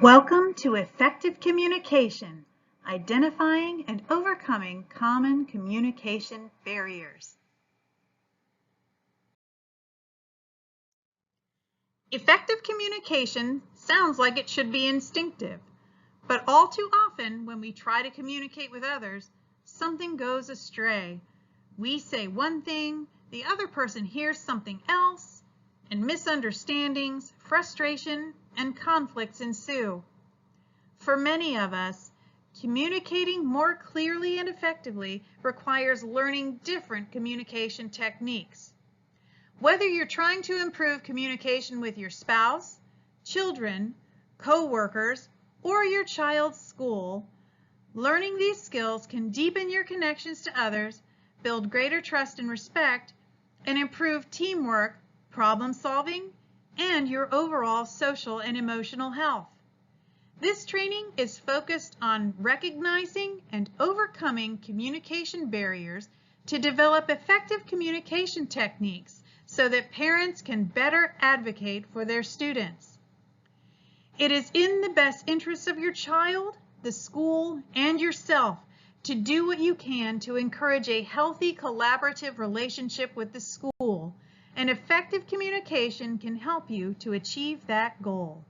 Welcome to Effective Communication, Identifying and Overcoming Common Communication Barriers. Effective communication sounds like it should be instinctive, but all too often when we try to communicate with others, something goes astray. We say one thing, the other person hears something else, and misunderstandings, frustration, and conflicts ensue. For many of us, communicating more clearly and effectively requires learning different communication techniques. Whether you're trying to improve communication with your spouse, children, co-workers, or your child's school, learning these skills can deepen your connections to others, build greater trust and respect, and improve teamwork, problem solving, and your overall social and emotional health. This training is focused on recognizing and overcoming communication barriers to develop effective communication techniques so that parents can better advocate for their students. It is in the best interests of your child, the school, and yourself to do what you can to encourage a healthy collaborative relationship with the school, and effective communication can help you to achieve that goal.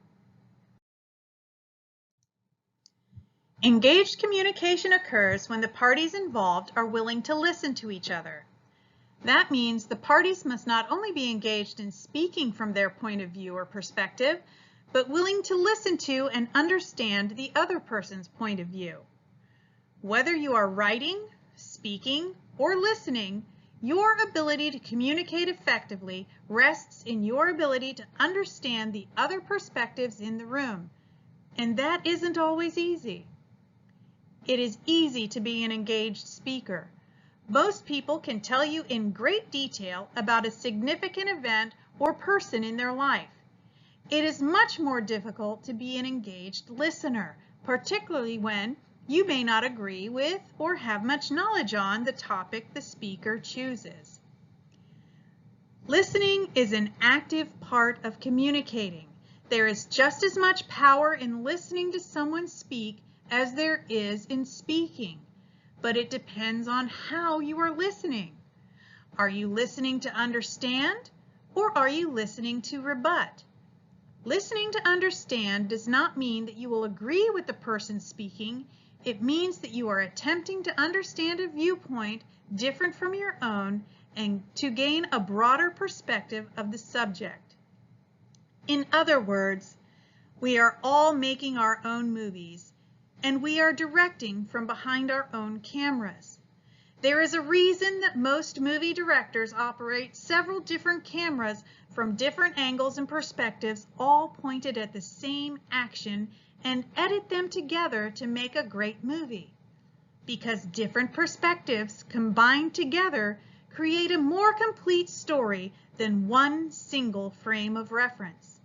Engaged communication occurs when the parties involved are willing to listen to each other. That means the parties must not only be engaged in speaking from their point of view or perspective, but willing to listen to and understand the other person's point of view. Whether you are writing, speaking, or listening, your ability to communicate effectively rests in your ability to understand the other perspectives in the room, and that isn't always easy. It is easy to be an engaged speaker. Most people can tell you in great detail about a significant event or person in their life. It is much more difficult to be an engaged listener, particularly when you may not agree with or have much knowledge on the topic the speaker chooses. Listening is an active part of communicating. There is just as much power in listening to someone speak as there is in speaking, but it depends on how you are listening. Are you listening to understand, or are you listening to rebut? Listening to understand does not mean that you will agree with the person speaking. It means that you are attempting to understand a viewpoint different from your own and to gain a broader perspective of the subject. In other words, we are all making our own movies, and we are directing from behind our own cameras. There is a reason that most movie directors operate several different cameras from different angles and perspectives, all pointed at the same action, and edit them together to make a great movie. Because different perspectives combined together create a more complete story than one single frame of reference.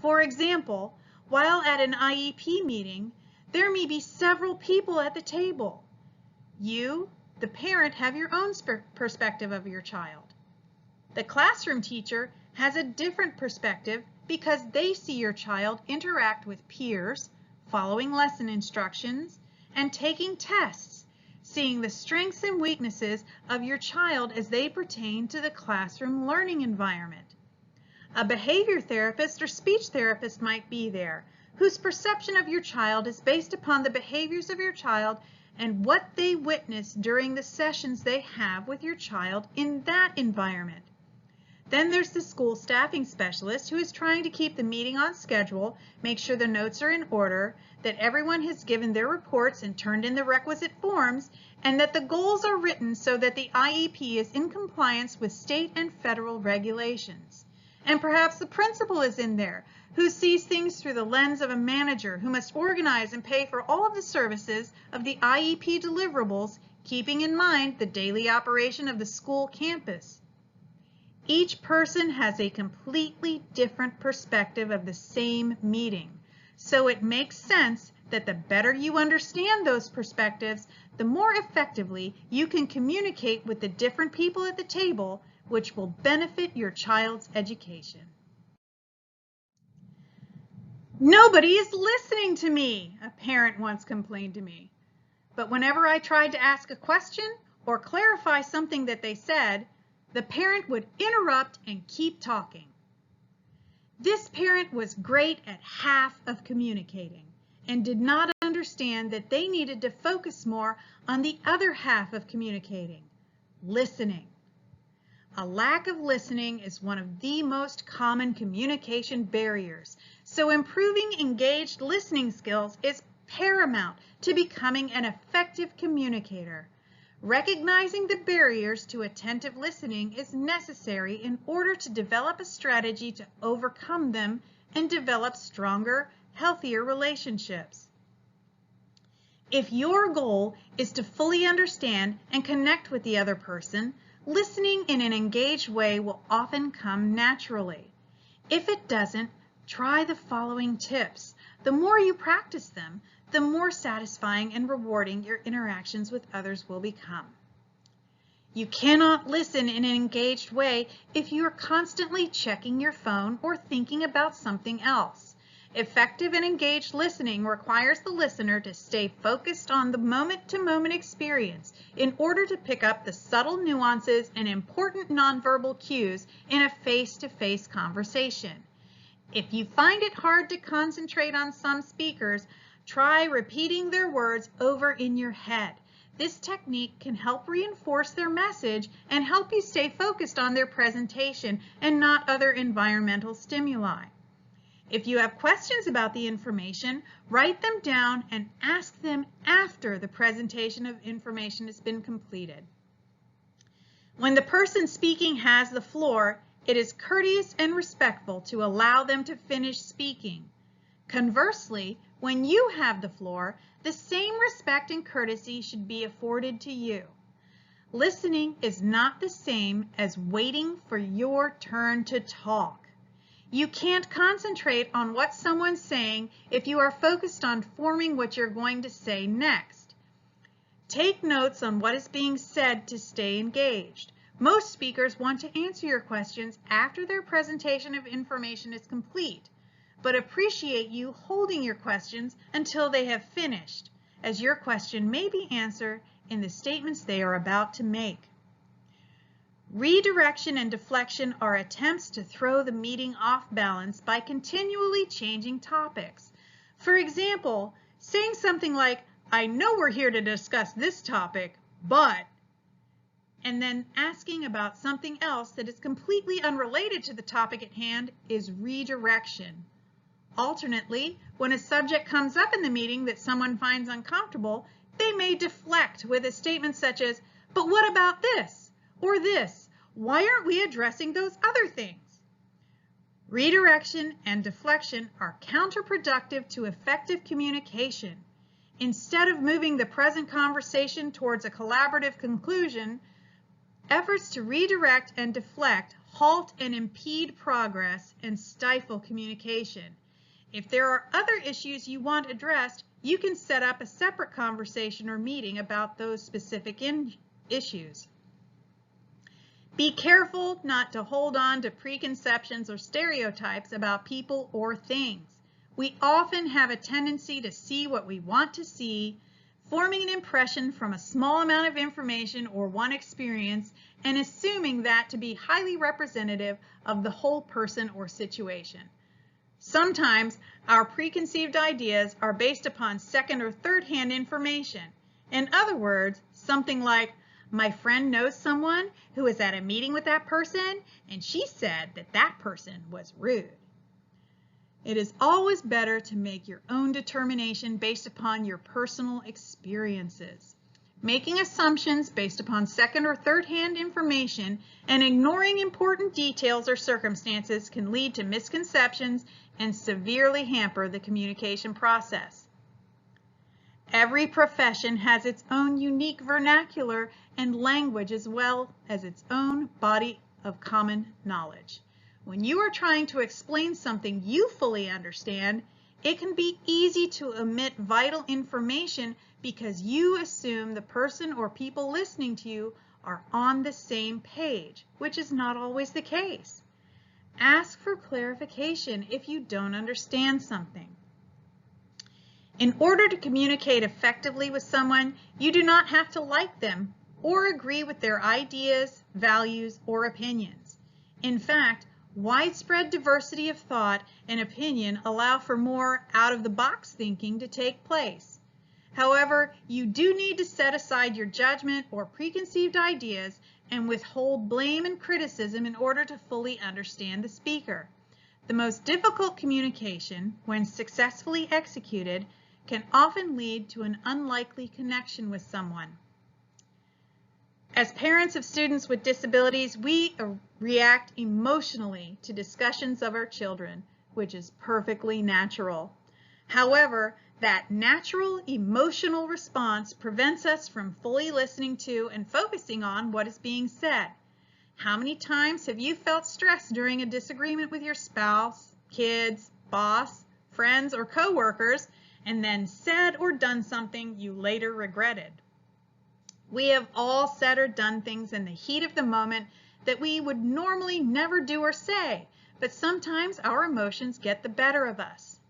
For example, while at an IEP meeting, there may be several people at the table. You, the parent, have your own perspective of your child. The classroom teacher has a different perspective because they see your child interact with peers, following lesson instructions, and taking tests, seeing the strengths and weaknesses of your child as they pertain to the classroom learning environment. A behavior therapist or speech therapist might be there, whose perception of your child is based upon the behaviors of your child and what they witness during the sessions they have with your child in that environment. Then there's the school staffing specialist who is trying to keep the meeting on schedule, make sure the notes are in order, that everyone has given their reports and turned in the requisite forms, and that the goals are written so that the IEP is in compliance with state and federal regulations. And perhaps the principal is in there, who sees things through the lens of a manager who must organize and pay for all of the services of the IEP deliverables, keeping in mind the daily operation of the school campus. Each person has a completely different perspective of the same meeting, so it makes sense that the better you understand those perspectives, the more effectively you can communicate with the different people at the table, which will benefit your child's education. "Nobody is listening to me," a parent once complained to me. But whenever I tried to ask a question or clarify something that they said, the parent would interrupt and keep talking. This parent was great at half of communicating and did not understand that they needed to focus more on the other half of communicating, listening. A lack of listening is one of the most common communication barriers, so improving engaged listening skills is paramount to becoming an effective communicator. Recognizing the barriers to attentive listening is necessary in order to develop a strategy to overcome them and develop stronger, healthier relationships. If your goal is to fully understand and connect with the other person, listening in an engaged way will often come naturally. If it doesn't, try the following tips. The more you practice them, the more satisfying and rewarding your interactions with others will become. You cannot listen in an engaged way if you are constantly checking your phone or thinking about something else. Effective and engaged listening requires the listener to stay focused on the moment-to-moment experience in order to pick up the subtle nuances and important nonverbal cues in a face-to-face conversation. If you find it hard to concentrate on some speakers, try repeating their words over in your head. This technique can help reinforce their message and help you stay focused on their presentation and not other environmental stimuli. If you have questions about the information, write them down and ask them after the presentation of information has been completed. When the person speaking has the floor, it is courteous and respectful to allow them to finish speaking. Conversely, when you have the floor, the same respect and courtesy should be afforded to you. Listening is not the same as waiting for your turn to talk. You can't concentrate on what someone's saying if you are focused on forming what you're going to say next. Take notes on what is being said to stay engaged. Most speakers want to answer your questions after their presentation of information is complete, but appreciate you holding your questions until they have finished, as your question may be answered in the statements they are about to make. Redirection and deflection are attempts to throw the meeting off balance by continually changing topics. For example, saying something like, "I know we're here to discuss this topic, but," and then asking about something else that is completely unrelated to the topic at hand is redirection. Alternately, when a subject comes up in the meeting that someone finds uncomfortable, they may deflect with a statement such as, "But what about this?" or "this? Why aren't we addressing those other things?" Redirection and deflection are counterproductive to effective communication. Instead of moving the present conversation towards a collaborative conclusion, efforts to redirect and deflect halt and impede progress and stifle communication. If there are other issues you want addressed, you can set up a separate conversation or meeting about those specific issues. Be careful not to hold on to preconceptions or stereotypes about people or things. We often have a tendency to see what we want to see, forming an impression from a small amount of information or one experience, and assuming that to be highly representative of the whole person or situation. Sometimes our preconceived ideas are based upon second or third-hand information. In other words, something like, "My friend knows someone who was at a meeting with that person, and she said that that person was rude." It is always better to make your own determination based upon your personal experiences. Making assumptions based upon second or third-hand information and ignoring important details or circumstances can lead to misconceptions and severely hamper the communication process. Every profession has its own unique vernacular and language as well as its own body of common knowledge. When you are trying to explain something you fully understand, it can be easy to omit vital information because you assume the person or people listening to you are on the same page, which is not always the case. Ask for clarification if you don't understand something. In order to communicate effectively with someone, you do not have to like them or agree with their ideas, values, or opinions. In fact, widespread diversity of thought and opinion allow for more out-of-the-box thinking to take place. However, you do need to set aside your judgment or preconceived ideas and withhold blame and criticism in order to fully understand the speaker. The most difficult communication, when successfully executed, can often lead to an unlikely connection with someone. As parents of students with disabilities, we react emotionally to discussions of our children, which is perfectly natural. However, that natural emotional response prevents us from fully listening to and focusing on what is being said. How many times have you felt stressed during a disagreement with your spouse, kids, boss, friends, or coworkers, and then said or done something you later regretted? We have all said or done things in the heat of the moment that we would normally never do or say, but sometimes our emotions get the better of us.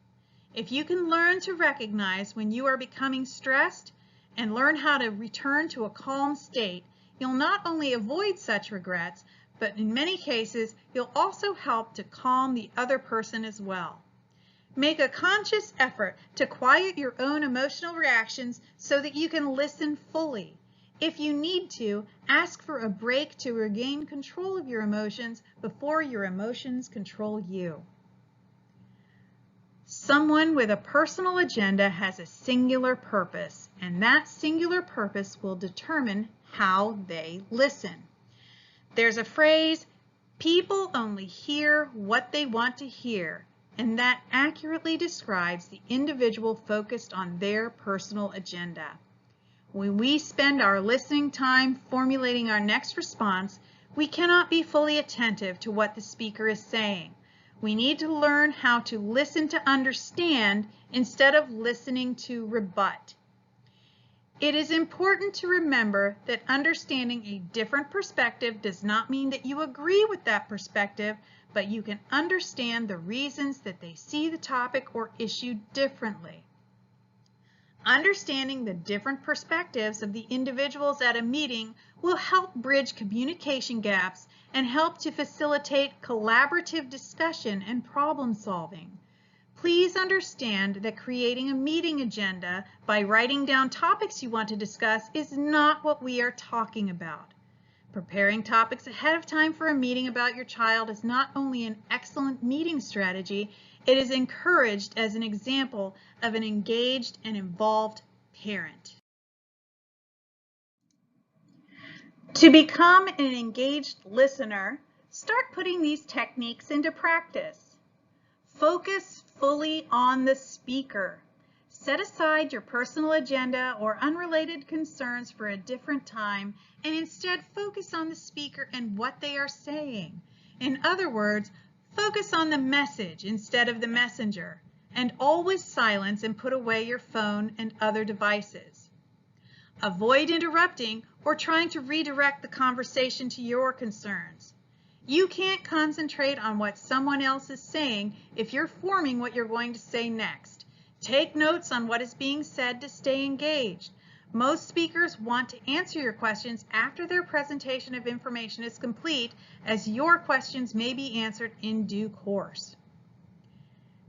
If you can learn to recognize when you are becoming stressed and learn how to return to a calm state, you'll not only avoid such regrets, but in many cases, you'll also help to calm the other person as well. Make a conscious effort to quiet your own emotional reactions so that you can listen fully. If you need to, ask for a break to regain control of your emotions before your emotions control you. Someone with a personal agenda has a singular purpose, and that singular purpose will determine how they listen. There's a phrase, people only hear what they want to hear, and that accurately describes the individual focused on their personal agenda. When we spend our listening time formulating our next response, we cannot be fully attentive to what the speaker is saying. We need to learn how to listen to understand instead of listening to rebut. It is important to remember that understanding a different perspective does not mean that you agree with that perspective, but you can understand the reasons that they see the topic or issue differently. Understanding the different perspectives of the individuals at a meeting will help bridge communication gaps and help to facilitate collaborative discussion and problem solving. Please understand that creating a meeting agenda by writing down topics you want to discuss is not what we are talking about. Preparing topics ahead of time for a meeting about your child is not only an excellent meeting strategy, it is encouraged as an example of an engaged and involved parent. To become an engaged listener, start putting these techniques into practice. Focus fully on the speaker. Set aside your personal agenda or unrelated concerns for a different time and instead focus on the speaker and what they are saying. In other words, focus on the message instead of the messenger, and always silence and put away your phone and other devices. Avoid interrupting or trying to redirect the conversation to your concerns. You can't concentrate on what someone else is saying if you're forming what you're going to say next. Take notes on what is being said to stay engaged. Most speakers want to answer your questions after their presentation of information is complete, as your questions may be answered in due course.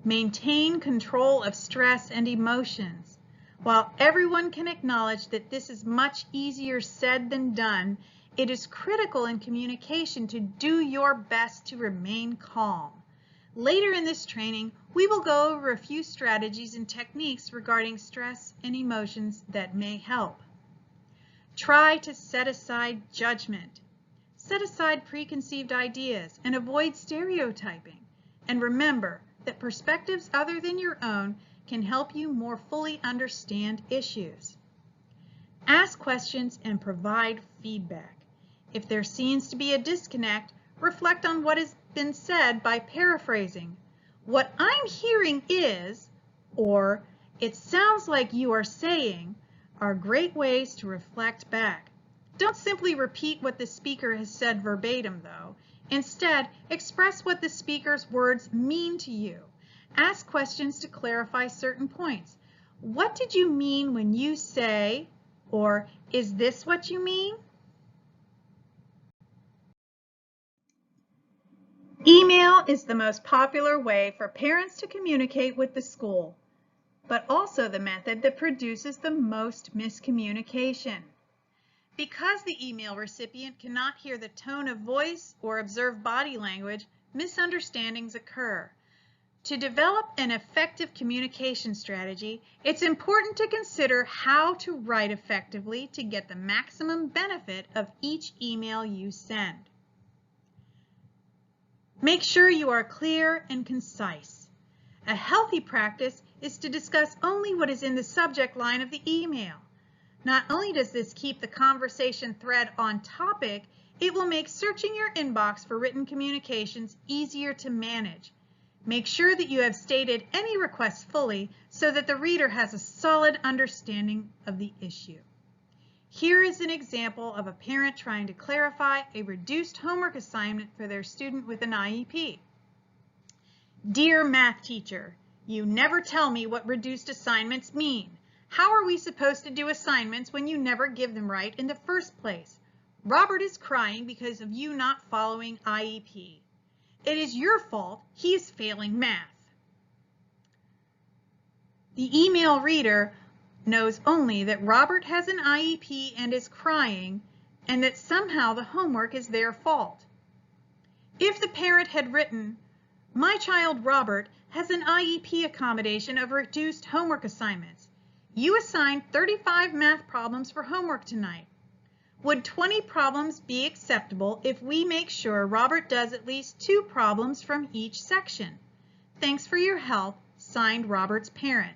Maintain control of stress and emotions. While everyone can acknowledge that this is much easier said than done, it is critical in communication to do your best to remain calm. Later in this training, we will go over a few strategies and techniques regarding stress and emotions that may help. Try to set aside judgment. Set aside preconceived ideas and avoid stereotyping. And remember that perspectives other than your own can help you more fully understand issues. Ask questions and provide feedback. If there seems to be a disconnect, reflect on what has been said by paraphrasing. What I'm hearing is, or it sounds like you are saying, are great ways to reflect back. Don't simply repeat what the speaker has said verbatim, though. Instead, express what the speaker's words mean to you. Ask questions to clarify certain points. What did you mean when you say, or is this what you mean? Email is the most popular way for parents to communicate with the school, but also the method that produces the most miscommunication. Because the email recipient cannot hear the tone of voice or observe body language, misunderstandings occur. To develop an effective communication strategy, it's important to consider how to write effectively to get the maximum benefit of each email you send. Make sure you are clear and concise. A healthy practice is to discuss only what is in the subject line of the email. Not only does this keep the conversation thread on topic, it will make searching your inbox for written communications easier to manage. Make sure that you have stated any requests fully so that the reader has a solid understanding of the issue. Here is an example of a parent trying to clarify a reduced homework assignment for their student with an IEP. Dear math teacher, you never tell me what reduced assignments mean. How are we supposed to do assignments when you never give them right in the first place? Robert is crying because of you not following IEP. It is your fault he is failing math. The email reader knows only that Robert has an IEP and is crying, and that somehow the homework is their fault. If the parent had written, my child Robert has an IEP accommodation of reduced homework assignments. You assigned 35 math problems for homework tonight. Would 20 problems be acceptable if we make sure Robert does at least 2 problems from each section? Thanks for your help, signed Robert's parent.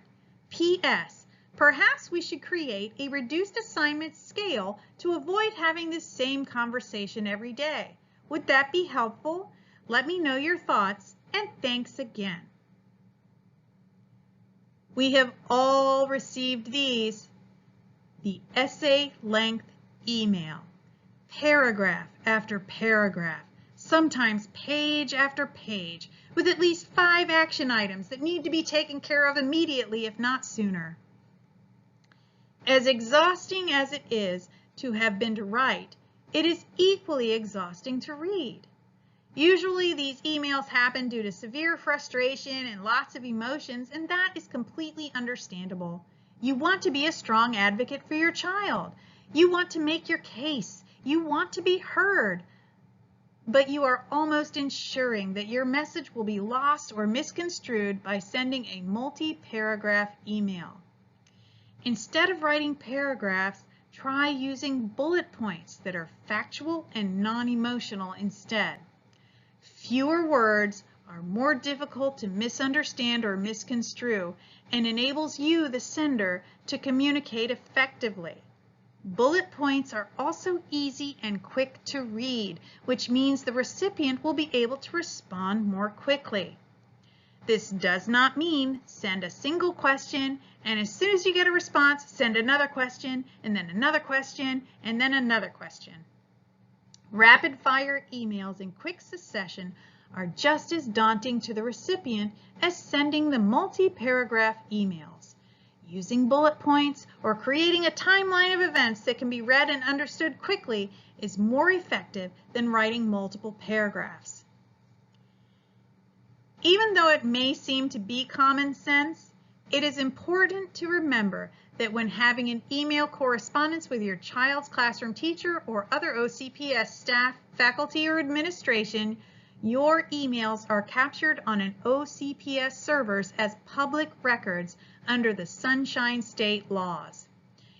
P.S. Perhaps we should create a reduced assignment scale to avoid having this same conversation every day. Would that be helpful? Let me know your thoughts, and thanks again. We have all received these. The essay length email. Paragraph after paragraph, sometimes page after page, with at least 5 action items that need to be taken care of immediately, if not sooner. As exhausting as it is to have been to write, it is equally exhausting to read. Usually these emails happen due to severe frustration and lots of emotions, and that is completely understandable. You want to be a strong advocate for your child. You want to make your case. You want to be heard. But you are almost ensuring that your message will be lost or misconstrued by sending a multi-paragraph email. Instead of writing paragraphs, try using bullet points that are factual and non-emotional instead. Fewer words are more difficult to misunderstand or misconstrue and enables you, the sender, to communicate effectively. Bullet points are also easy and quick to read, which means the recipient will be able to respond more quickly. This does not mean send a single question and as soon as you get a response, send another question and then another question and then another question. Rapid-fire emails in quick succession are just as daunting to the recipient as sending the multi-paragraph emails. Using bullet points or creating a timeline of events that can be read and understood quickly is more effective than writing multiple paragraphs. Even though it may seem to be common sense, it is important to remember that when having an email correspondence with your child's classroom teacher or other OCPS staff, faculty, or administration, your emails are captured on an OCPS servers as public records under the Sunshine State laws.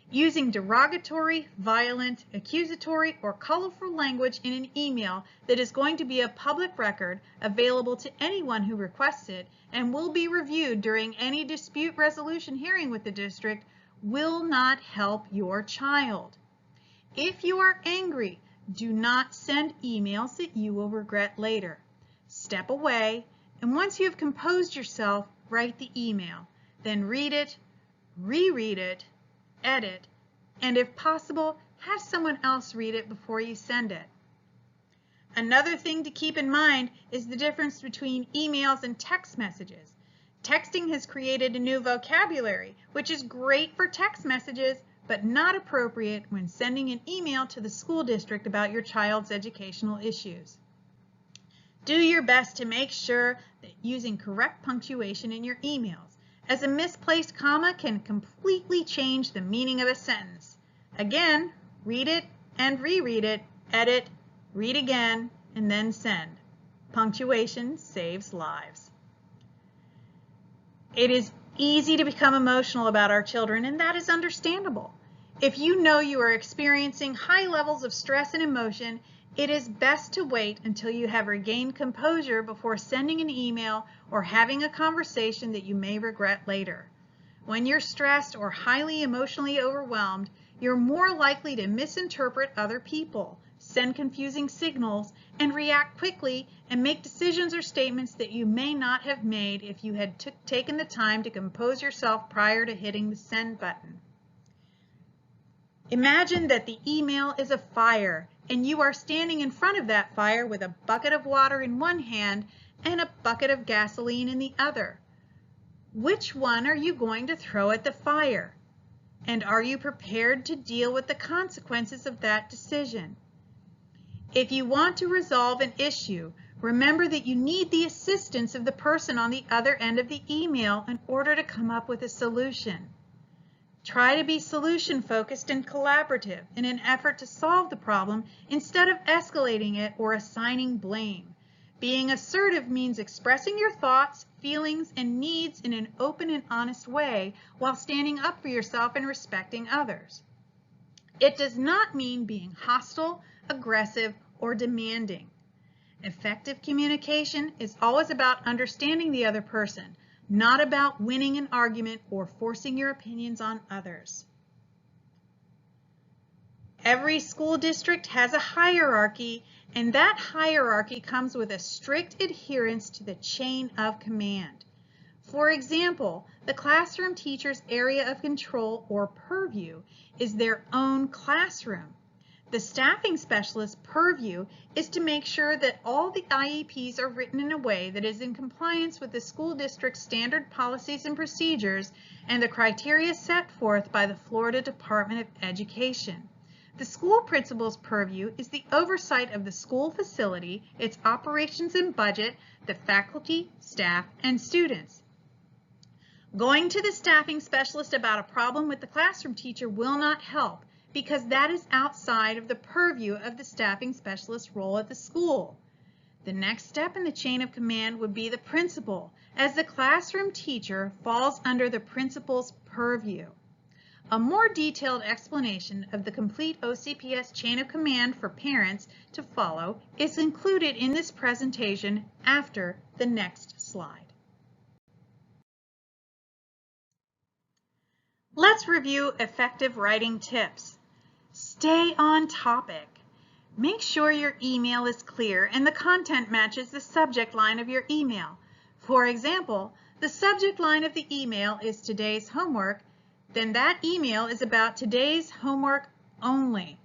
Using derogatory, violent, accusatory, or colorful language in an email that is going to be a public record available to anyone who requests it and will be reviewed during any dispute resolution hearing with the district will not help your child. If you are angry, do not send emails that you will regret later. Step away, and once you have composed yourself, write the email. Then read it, reread it, edit, and if possible, have someone else read it before you send it. Another thing to keep in mind is the difference between emails and text messages. Texting has created a new vocabulary, which is great for text messages, but not appropriate when sending an email to the school district about your child's educational issues. Do your best to make sure that using correct punctuation in your emails, as a misplaced comma can completely change the meaning of a sentence. Again, read it and reread it, edit, read again, and then send. Punctuation saves lives. It is easy to become emotional about our children, and that is understandable. If you know you are experiencing high levels of stress and emotion, it is best to wait until you have regained composure before sending an email or having a conversation that you may regret later. When you're stressed or highly emotionally overwhelmed, you're more likely to misinterpret other people, send confusing signals, and react quickly and make decisions or statements that you may not have made if you had taken the time to compose yourself prior to hitting the send button. Imagine that the email is a fire and you are standing in front of that fire with a bucket of water in one hand and a bucket of gasoline in the other. Which one are you going to throw at the fire? And are you prepared to deal with the consequences of that decision? If you want to resolve an issue, remember that you need the assistance of the person on the other end of the email in order to come up with a solution. Try to be solution-focused and collaborative in an effort to solve the problem instead of escalating it or assigning blame. Being assertive means expressing your thoughts, feelings, and needs in an open and honest way while standing up for yourself and respecting others. It does not mean being hostile, aggressive, or demanding. Effective communication is always about understanding the other person, not about winning an argument or forcing your opinions on others. Every school district has a hierarchy, and that hierarchy comes with a strict adherence to the chain of command. For example, the classroom teacher's area of control or purview is their own classroom. The staffing specialist's purview is to make sure that all the IEPs are written in a way that is in compliance with the school district's standard policies and procedures and the criteria set forth by the Florida Department of Education. The school principal's purview is the oversight of the school facility, its operations and budget, the faculty, staff, and students. Going to the staffing specialist about a problem with the classroom teacher will not help, because that is outside of the purview of the staffing specialist's role at the school. The next step in the chain of command would be the principal, as the classroom teacher falls under the principal's purview. A more detailed explanation of the complete OCPS chain of command for parents to follow is included in this presentation after the next slide. Let's review effective writing tips. Stay on topic. Make sure your email is clear and the content matches the subject line of your email. For example, the subject line of the email is today's homework, then that email is about today's homework only.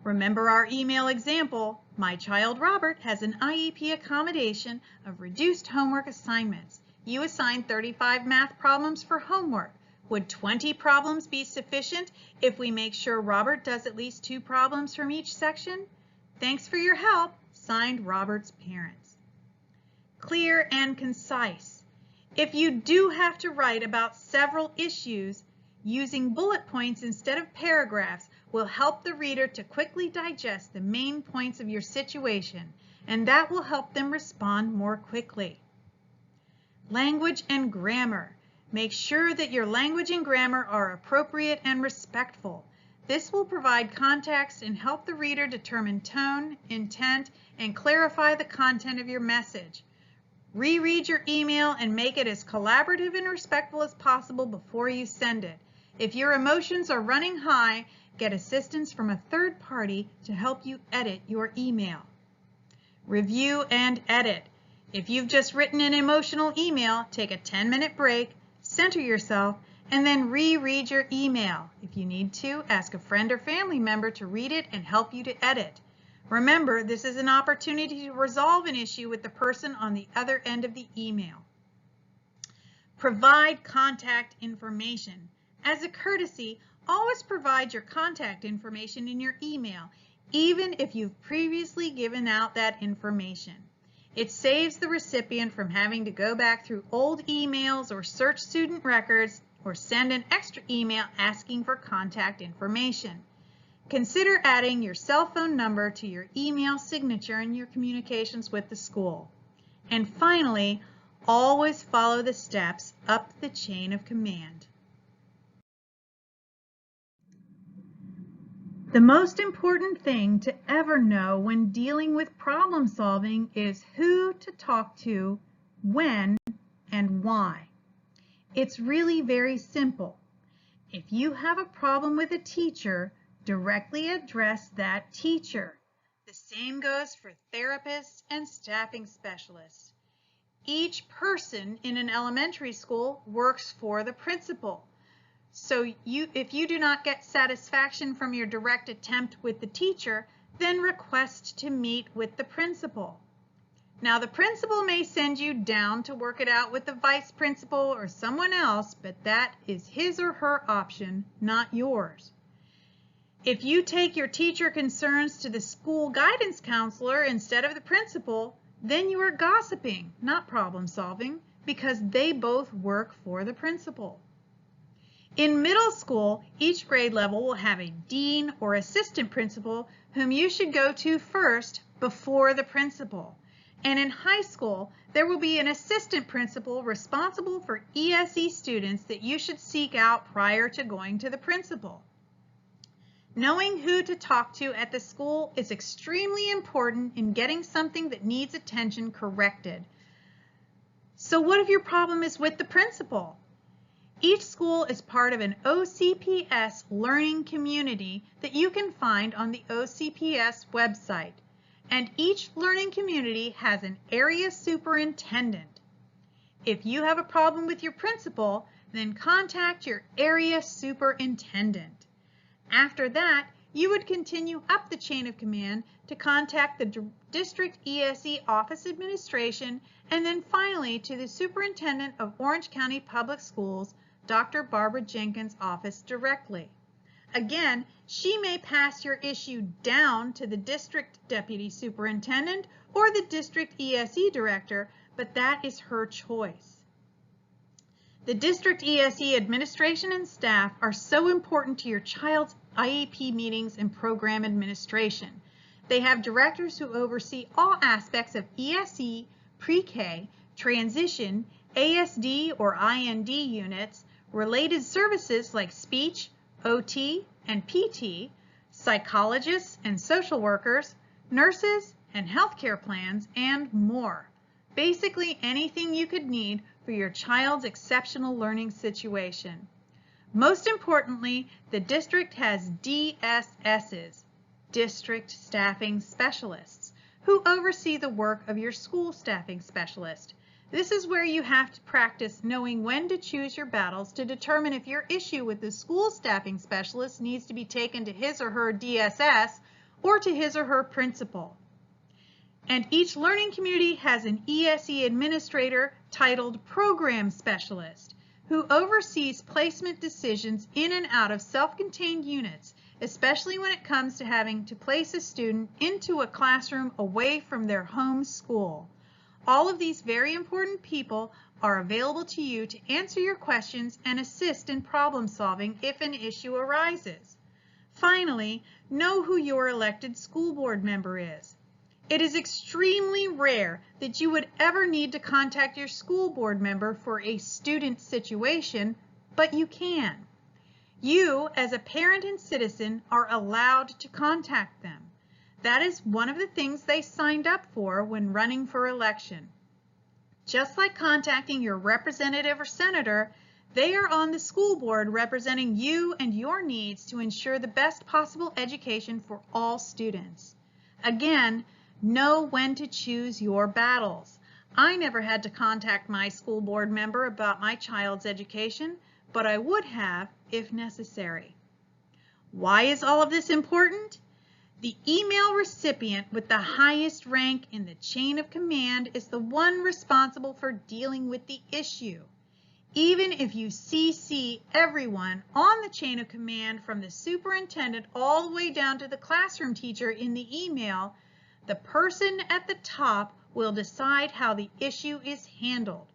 Remember our email example, my child Robert has an IEP accommodation of reduced homework assignments. You assign 35 math problems for homework. Would 20 problems be sufficient if we make sure Robert does at least 2 problems from each section? Thanks for your help. Signed, Robert's parents. Clear and concise. If you do have to write about several issues, using bullet points instead of paragraphs will help the reader to quickly digest the main points of your situation, and that will help them respond more quickly. Language and grammar. Make sure that your language and grammar are appropriate and respectful. This will provide context and help the reader determine tone, intent, and clarify the content of your message. Reread your email and make it as collaborative and respectful as possible before you send it. If your emotions are running high, get assistance from a third party to help you edit your email. Review and edit. If you've just written an emotional email, take a 10-minute break, center yourself, and then reread your email. If you need to, ask a friend or family member to read it and help you to edit. Remember, this is an opportunity to resolve an issue with the person on the other end of the email. Provide contact information. As a courtesy, always provide your contact information in your email, even if you've previously given out that information. It saves the recipient from having to go back through old emails or search student records or send an extra email asking for contact information. Consider adding your cell phone number to your email signature in your communications with the school. And finally, always follow the steps up the chain of command. The most important thing to ever know when dealing with problem solving is who to talk to, when, and why. It's really very simple. If you have a problem with a teacher, directly address that teacher. The same goes for therapists and staffing specialists. Each person in an elementary school works for the principal. So if you do not get satisfaction from your direct attempt with the teacher, then request to meet with the principal. Now, the principal may send you down to work it out with the vice principal or someone else, but that is his or her option, not yours. If you take your teacher concerns to the school guidance counselor instead of the principal, then you are gossiping, not problem solving, because they both work for the principal. In middle school, each grade level will have a dean or assistant principal whom you should go to first before the principal. And in high school, there will be an assistant principal responsible for ESE students that you should seek out prior to going to the principal. Knowing who to talk to at the school is extremely important in getting something that needs attention corrected. So what if your problem is with the principal? Each school is part of an OCPS learning community that you can find on the OCPS website. And each learning community has an area superintendent. If you have a problem with your principal, then contact your area superintendent. After that, you would continue up the chain of command to contact the district ESE office administration and then finally to the superintendent of Orange County Public Schools, Dr. Barbara Jenkins' office directly. Again, she may pass your issue down to the district deputy superintendent or the district ESE director, but that is her choice. The district ESE administration and staff are so important to your child's IEP meetings and program administration. They have directors who oversee all aspects of ESE, pre-K, transition, ASD or IND units, related services like speech, OT, and PT, psychologists and social workers, nurses and healthcare plans, and more. Basically anything you could need for your child's exceptional learning situation. Most importantly, the district has DSSs, District Staffing Specialists, who oversee the work of your school staffing specialist. This is where you have to practice knowing when to choose your battles to determine if your issue with the school staffing specialist needs to be taken to his or her DSS or to his or her principal. And each learning community has an ESE administrator titled Program Specialist, who oversees placement decisions in and out of self-contained units, especially when it comes to having to place a student into a classroom away from their home school. All of these very important people are available to you to answer your questions and assist in problem solving if an issue arises. Finally, know who your elected school board member is. It is extremely rare that you would ever need to contact your school board member for a student situation, but you can. You, as a parent and citizen, are allowed to contact them. That is one of the things they signed up for when running for election. Just like contacting your representative or senator, they are on the school board representing you and your needs to ensure the best possible education for all students. Again, know when to choose your battles. I never had to contact my school board member about my child's education, but I would have if necessary. Why is all of this important? The email recipient with the highest rank in the chain of command is the one responsible for dealing with the issue. Even if you CC everyone on the chain of command from the superintendent all the way down to the classroom teacher in the email, the person at the top will decide how the issue is handled.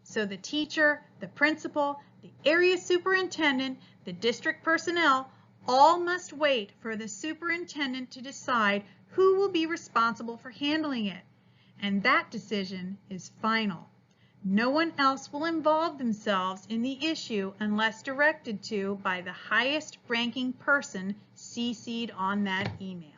So the teacher, the principal, the area superintendent, the district personnel all must wait for the superintendent to decide who will be responsible for handling it. And that decision is final. No one else will involve themselves in the issue unless directed to by the highest ranking person CC'd on that email.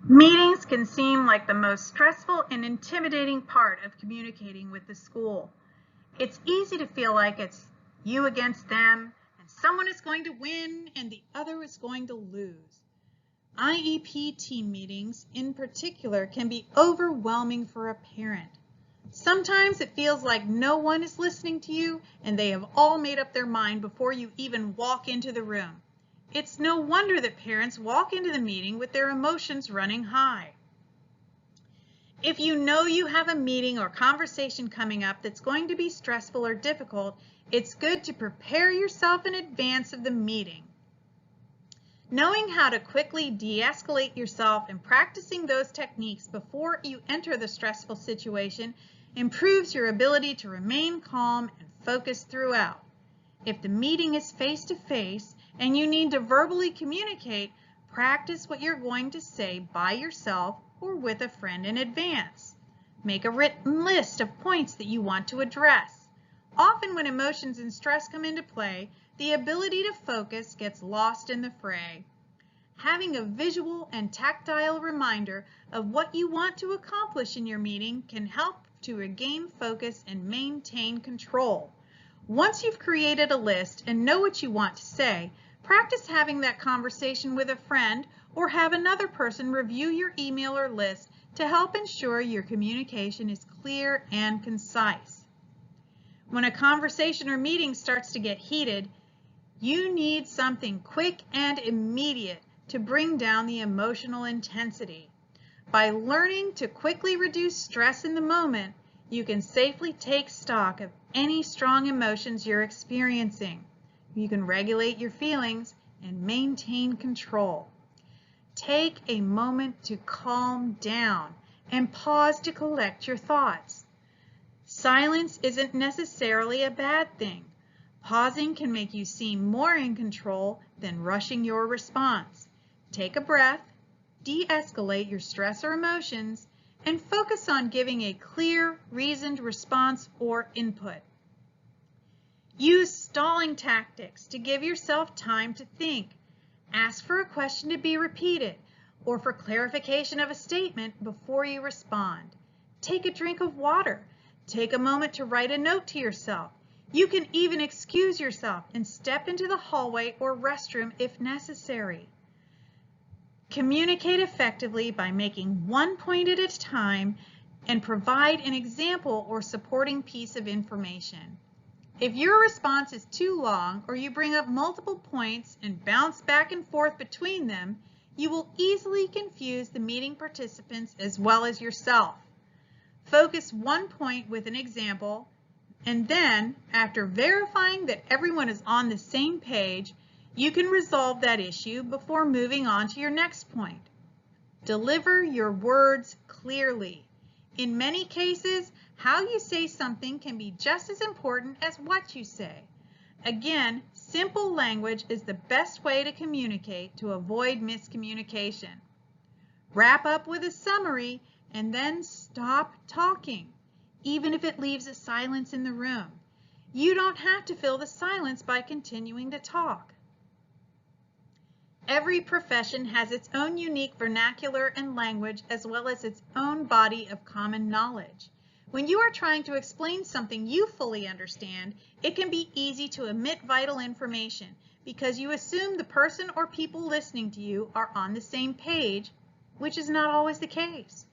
Meetings can seem like the most stressful and intimidating part of communicating with the school. It's easy to feel like it's you against them, and someone is going to win and the other is going to lose. IEP team meetings in particular can be overwhelming for a parent. Sometimes it feels like no one is listening to you and they have all made up their mind before you even walk into the room. It's no wonder that parents walk into the meeting with their emotions running high. If you know you have a meeting or conversation coming up that's going to be stressful or difficult, it's good to prepare yourself in advance of the meeting. Knowing how to quickly de-escalate yourself and practicing those techniques before you enter the stressful situation improves your ability to remain calm and focused throughout. If the meeting is face-to-face and you need to verbally communicate, practice what you're going to say by yourself or with a friend in advance. Make a written list of points that you want to address. Often when emotions and stress come into play, the ability to focus gets lost in the fray. Having a visual and tactile reminder of what you want to accomplish in your meeting can help to regain focus and maintain control. Once you've created a list and know what you want to say, practice having that conversation with a friend or have another person review your email or list to help ensure your communication is clear and concise. When a conversation or meeting starts to get heated, you need something quick and immediate to bring down the emotional intensity. By learning to quickly reduce stress in the moment, you can safely take stock of any strong emotions you're experiencing. You can regulate your feelings and maintain control. Take a moment to calm down and pause to collect your thoughts. Silence isn't necessarily a bad thing. Pausing can make you seem more in control than rushing your response. Take a breath, de-escalate your stress or emotions, and focus on giving a clear, reasoned response or input. Use stalling tactics to give yourself time to think. Ask for a question to be repeated or for clarification of a statement before you respond. Take a drink of water. Take a moment to write a note to yourself. You can even excuse yourself and step into the hallway or restroom if necessary. Communicate effectively by making one point at a time and provide an example or supporting piece of information. If your response is too long or you bring up multiple points and bounce back and forth between them, you will easily confuse the meeting participants as well as yourself. Focus one point with an example, and then, after verifying that everyone is on the same page, you can resolve that issue before moving on to your next point. Deliver your words clearly. In many cases, how you say something can be just as important as what you say. Again, simple language is the best way to communicate to avoid miscommunication. Wrap up with a summary and then stop talking, even if it leaves a silence in the room. You don't have to fill the silence by continuing to talk. Every profession has its own unique vernacular and language as well as its own body of common knowledge. When you are trying to explain something you fully understand, it can be easy to omit vital information because you assume the person or people listening to you are on the same page, which is not always the case.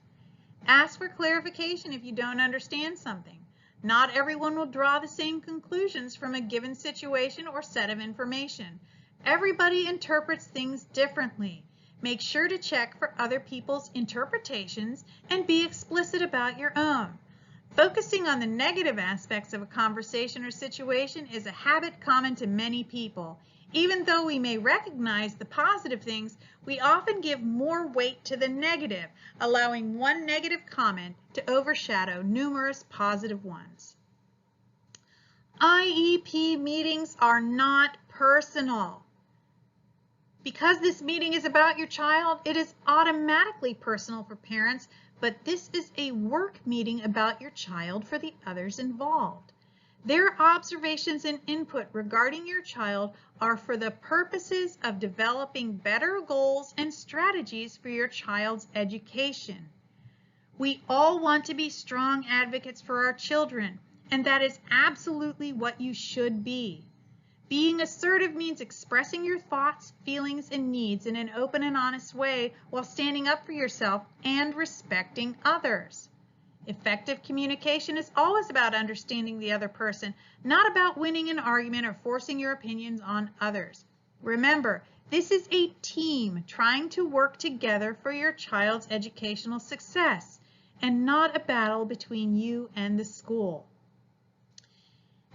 Ask for clarification if you don't understand something. Not everyone will draw the same conclusions from a given situation or set of information. Everybody interprets things differently. Make sure to check for other people's interpretations and be explicit about your own. Focusing on the negative aspects of a conversation or situation is a habit common to many people. Even though we may recognize the positive things, we often give more weight to the negative, allowing one negative comment to overshadow numerous positive ones. IEP meetings are not personal. Because this meeting is about your child, it is automatically personal for parents, but this is a work meeting about your child for the others involved. Their observations and input regarding your child are for the purposes of developing better goals and strategies for your child's education. We all want to be strong advocates for our children, and that is absolutely what you should be. Being assertive means expressing your thoughts, feelings, and needs in an open and honest way while standing up for yourself and respecting others. Effective communication is always about understanding the other person, not about winning an argument or forcing your opinions on others. Remember, this is a team trying to work together for your child's educational success, and not a battle between you and the school.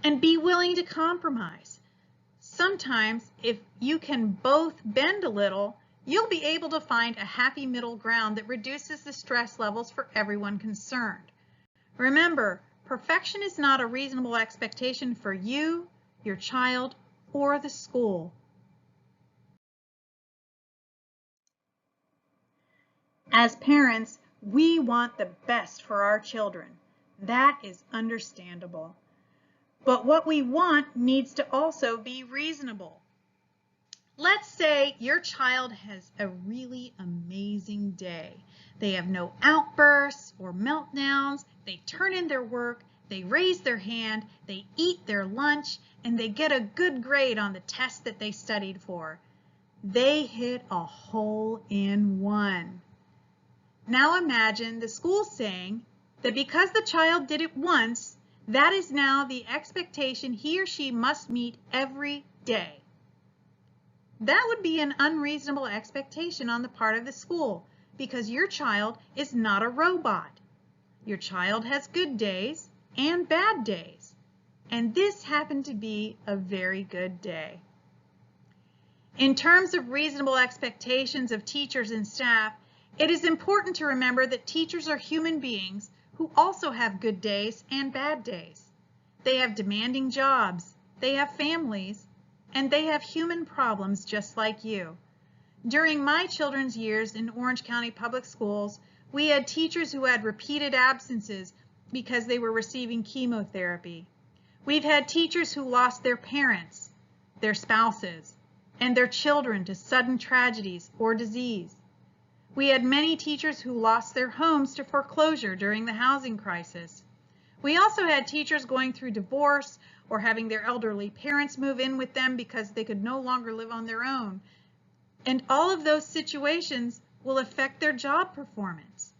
And be willing to compromise. Sometimes, if you can both bend a little, you'll be able to find a happy middle ground that reduces the stress levels for everyone concerned. Remember, perfection is not a reasonable expectation for you, your child, or the school. As parents, we want the best for our children. That is understandable. But what we want needs to also be reasonable. Let's say your child has a really amazing day. They have no outbursts or meltdowns. They turn in their work, they raise their hand, they eat their lunch, and they get a good grade on the test that they studied for. They hit a hole in one. Now imagine the school saying that because the child did it once, that is now the expectation he or she must meet every day. That would be an unreasonable expectation on the part of the school because your child is not a robot. Your child has good days and bad days, and this happened to be a very good day. In terms of reasonable expectations of teachers and staff, it is important to remember that teachers are human beings who also have good days and bad days. They have demanding jobs, they have families, and they have human problems just like you. During my children's years in Orange County Public Schools, we had teachers who had repeated absences because they were receiving chemotherapy. We've had teachers who lost their parents, their spouses, and their children to sudden tragedies or disease. We had many teachers who lost their homes to foreclosure during the housing crisis. We also had teachers going through divorce or having their elderly parents move in with them because they could no longer live on their own. And all of those situations will affect their job performance.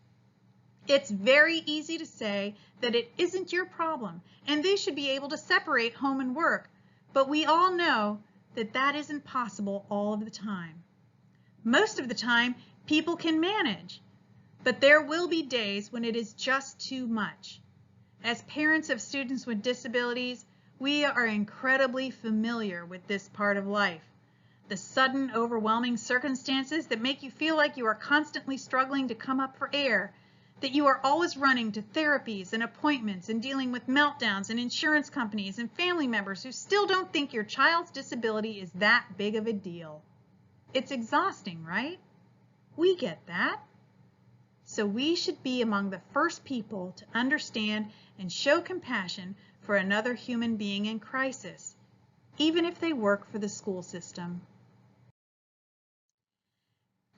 It's very easy to say that it isn't your problem and they should be able to separate home and work, but we all know that that isn't possible all of the time. Most of the time, people can manage, but there will be days when it is just too much. As parents of students with disabilities, we are incredibly familiar with this part of life. The sudden, overwhelming circumstances that make you feel like you are constantly struggling to come up for air, that you are always running to therapies and appointments and dealing with meltdowns and insurance companies and family members who still don't think your child's disability is that big of a deal. It's exhausting, right? We get that. So we should be among the first people to understand and show compassion for another human being in crisis, even if they work for the school system.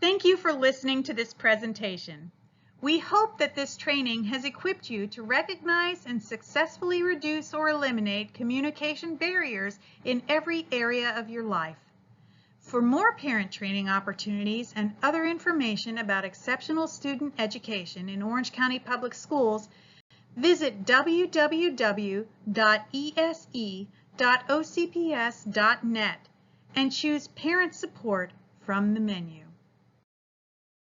Thank you for listening to this presentation. We hope that this training has equipped you to recognize and successfully reduce or eliminate communication barriers in every area of your life. For more parent training opportunities and other information about exceptional student education in Orange County Public Schools, Visit www.ese.ocps.net and choose Parent Support from the menu.